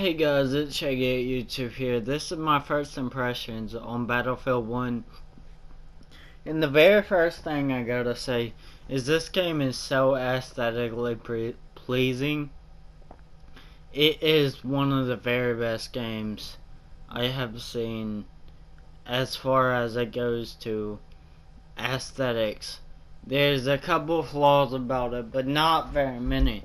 Hey guys, it's Shaggy at YouTube here. This is my first impressions on Battlefield 1. And the very first thing I gotta say is this game is so aesthetically pleasing. It is one of the very best games I have seen as far as it goes to aesthetics. There's a couple flaws about it, but not very many.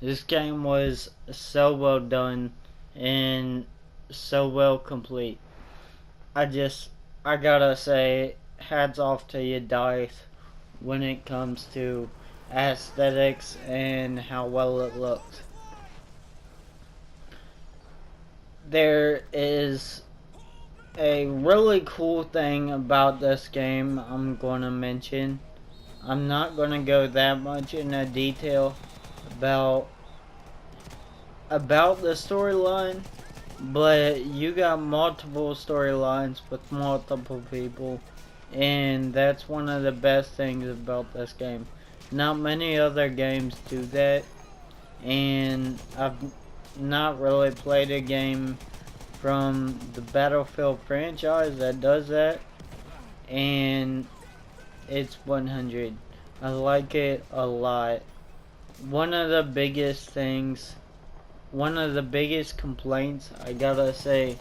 This game was so well done and so well complete. I gotta say, hats off to you, DICE, when it comes to aesthetics and how well it looked. There is a really cool thing about this game I'm gonna mention. I'm not gonna go that much into detail about the storyline, but you got multiple storylines with multiple people, and that's one of the best things about this game. Not many other games do that, and I've not really played a game from the Battlefield franchise that does that, and it's 100. I like it a lot. One of the biggest complaints I gotta say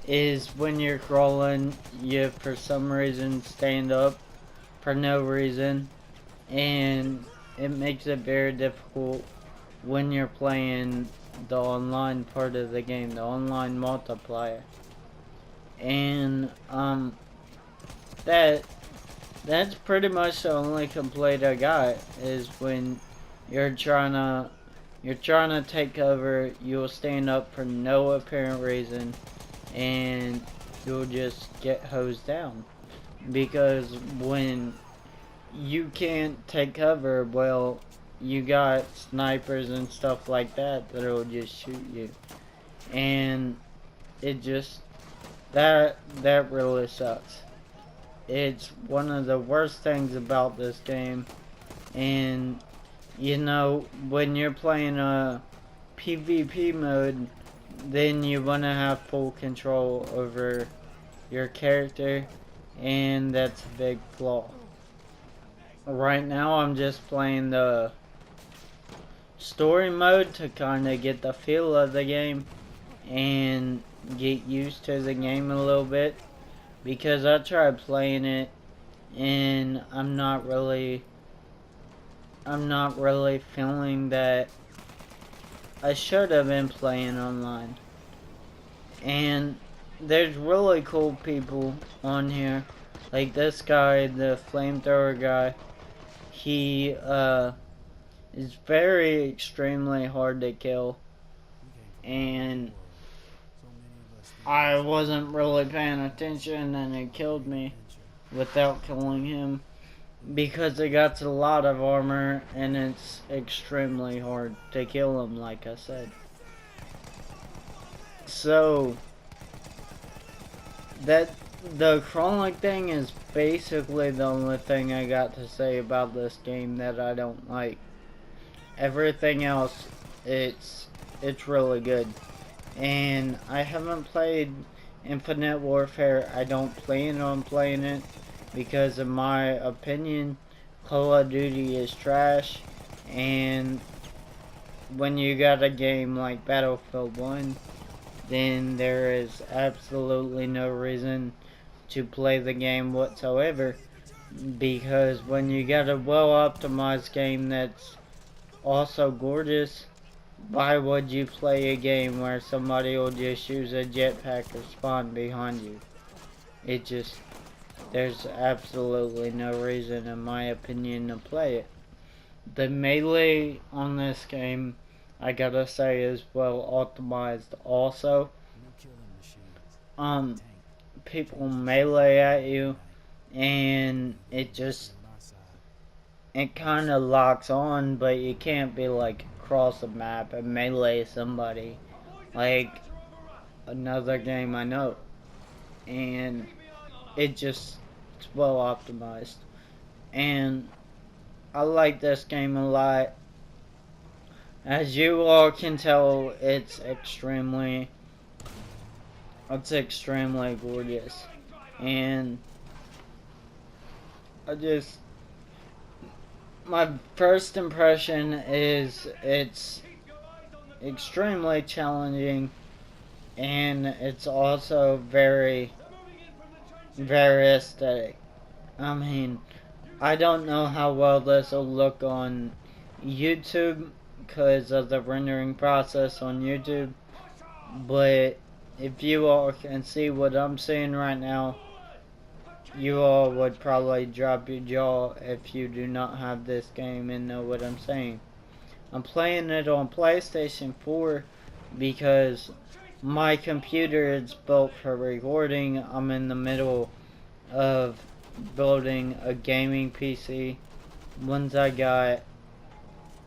is when you're crawling, you for some reason stand up for no reason, and it makes it very difficult when you're playing the online part of the game, the online multiplayer. And that's pretty much the only complaint I got, is when you're trying to take cover, you'll stand up for no apparent reason, and you'll just get hosed down. Because when you can't take cover, well, you got snipers and stuff like that that'll just shoot you. And it just, that really sucks. It's one of the worst things about this game. And you know, when you're playing a PvP mode, then you want to have full control over your character, and that's a big flaw. Right now I'm just playing the story mode to kind of get the feel of the game and get used to the game a little bit, because I tried playing it and I'm not really feeling that I should have been playing online. And there's really cool people on here, like this guy, the flamethrower guy. He is extremely hard to kill, and I wasn't really paying attention and it killed me without killing him, because it got a lot of armor and it's extremely hard to kill him, like I said. So that the crawling thing is basically the only thing I got to say about this game that I don't like. Everything else, it's really good. And I haven't played Infinite Warfare. I don't plan on playing it, because in my opinion, Call of Duty is trash, and when you got a game like Battlefield 1, then there is absolutely no reason to play the game whatsoever, because when you got a well-optimized game that's also gorgeous, why would you play a game where somebody will just use a jetpack or spawn behind you? There's absolutely no reason, in my opinion, to play it. The melee on this game, I gotta say, is well optimized also. People melee at you, and it kind of locks on, but you can't be like across the map and melee somebody like another game I know. And it's well optimized, and I like this game a lot. As you all can tell, it's extremely gorgeous. And my first impression is it's extremely challenging, and it's also very, very aesthetic. I mean, I don't know how well this will look on YouTube because of the rendering process on YouTube, but if you all can see what I'm seeing right now, you all would probably drop your jaw if you do not have this game and know what I'm saying. I'm playing it on PlayStation 4 because my computer is built for recording. I'm in the middle of building a gaming PC. Once I got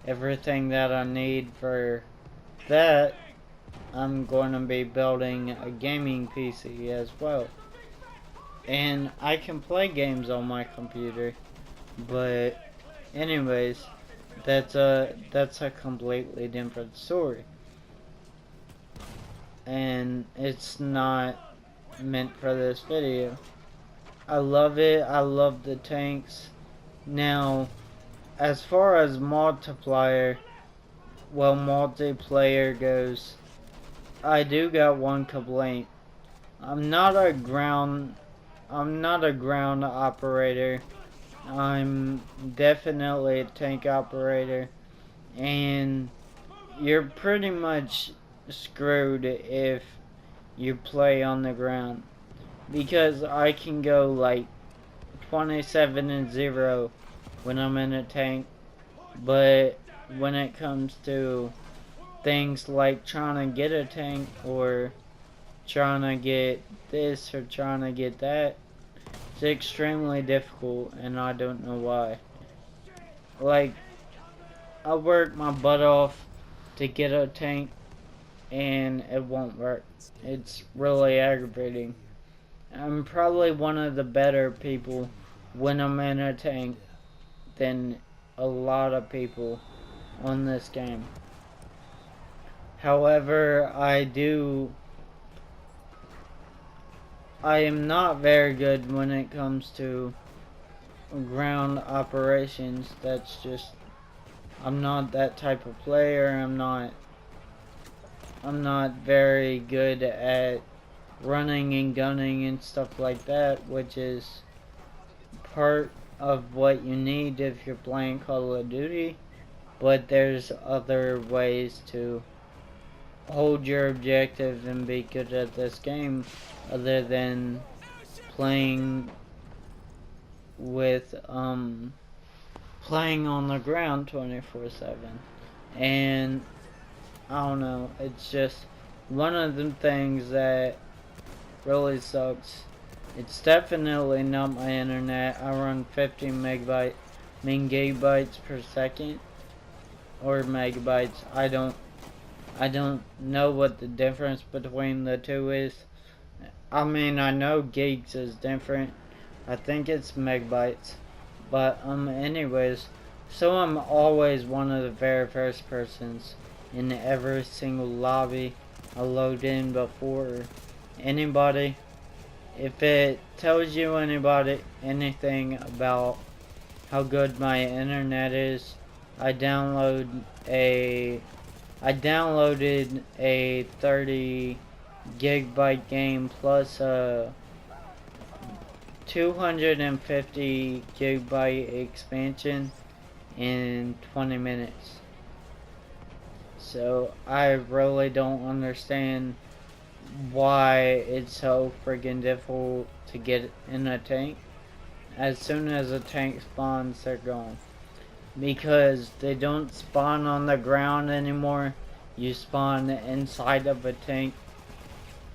everything that I need for that, I'm going to be building a gaming PC as well. And I can play games on my computer, but anyways, that's a completely different story. And it's not meant for this video. I love it. I love the tanks. Now, as far as multiplayer goes, I do got one complaint. I'm not a ground operator. I'm definitely a tank operator, and you're pretty much screwed if you play on the ground, because I can go like 27-0 when I'm in a tank, but when it comes to things like trying to get a tank or trying to get this or trying to get that, it's extremely difficult, and I don't know why. Like, I work my butt off to get a tank, and it won't work. It's really aggravating. I'm probably one of the better people when I'm in a tank than a lot of people on this game. However, I am not very good when it comes to ground operations. That's just, I'm not that type of player. I'm not very good at running and gunning and stuff like that, which is part of what you need if you're playing Call of Duty. But there's other ways to hold your objective and be good at this game other than playing with playing on the ground 24/7. And I don't know, it's just one of the things that really sucks. It's definitely not my internet. I run 50 gigabytes per second, or megabytes. I don't know what the difference between the two is. I mean, I know gigs is different. I think it's megabytes. But anyways, so I'm always one of the very first persons in every single lobby I load in before anybody. If it tells you anything about how good my internet is, I downloaded a 30 gigabyte game plus a 250 gigabyte expansion in 20 minutes. So I really don't understand why it's so freaking difficult to get in a tank. As soon as a tank spawns, they're gone. Because they don't spawn on the ground anymore. You spawn inside of a tank,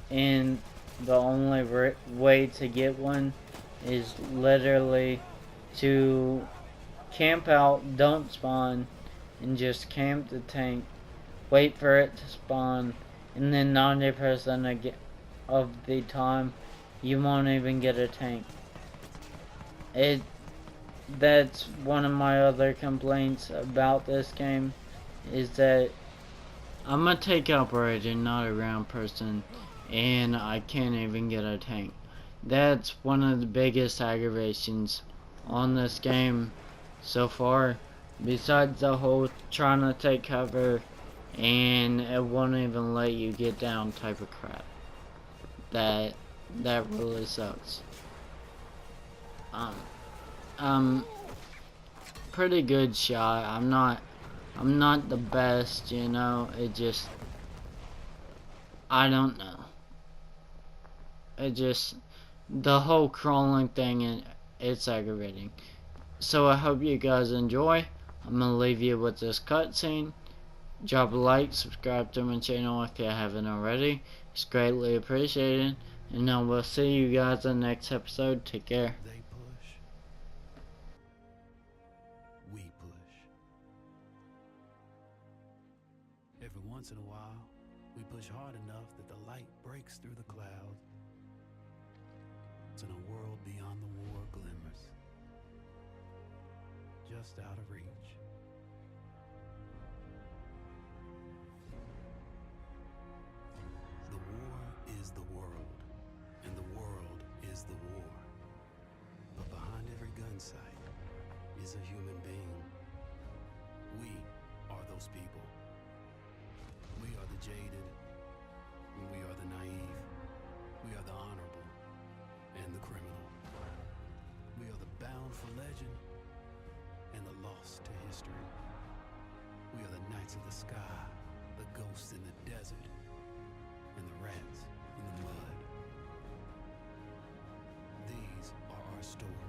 and the only way to get one is literally to camp out, don't spawn, and just camp the tank, wait for it to spawn, and then 90% of the time you won't even get a tank. That's one of my other complaints about this game, is that I'm a tank operator, not a round person, and I can't even get a tank. That's one of the biggest aggravations on this game so far, besides the whole trying to take cover and it won't even let you get down type of crap. That really sucks. Pretty good shot. I'm not the best, you know. It just, I don't know. It just, the whole crawling thing, it's aggravating. So I hope you guys enjoy. I'm gonna leave you with this cutscene. Drop a like, subscribe to my channel if you haven't already. It's greatly appreciated. And I will see you guys in the next episode. Take care. They push. We push. Every once in a while, we push hard enough that the light breaks through the clouds. And a world beyond the war glimmers, just out of reach. The war is the world, and the world is the war. But behind every gun sight is a human being. We are those people. We are the jaded, and we are the naive. We are the honorable and the criminal. We are the bound for legend and the lost to history. We are the knights of the sky, the ghosts in the desert, and the rats in the mud. These are our stories.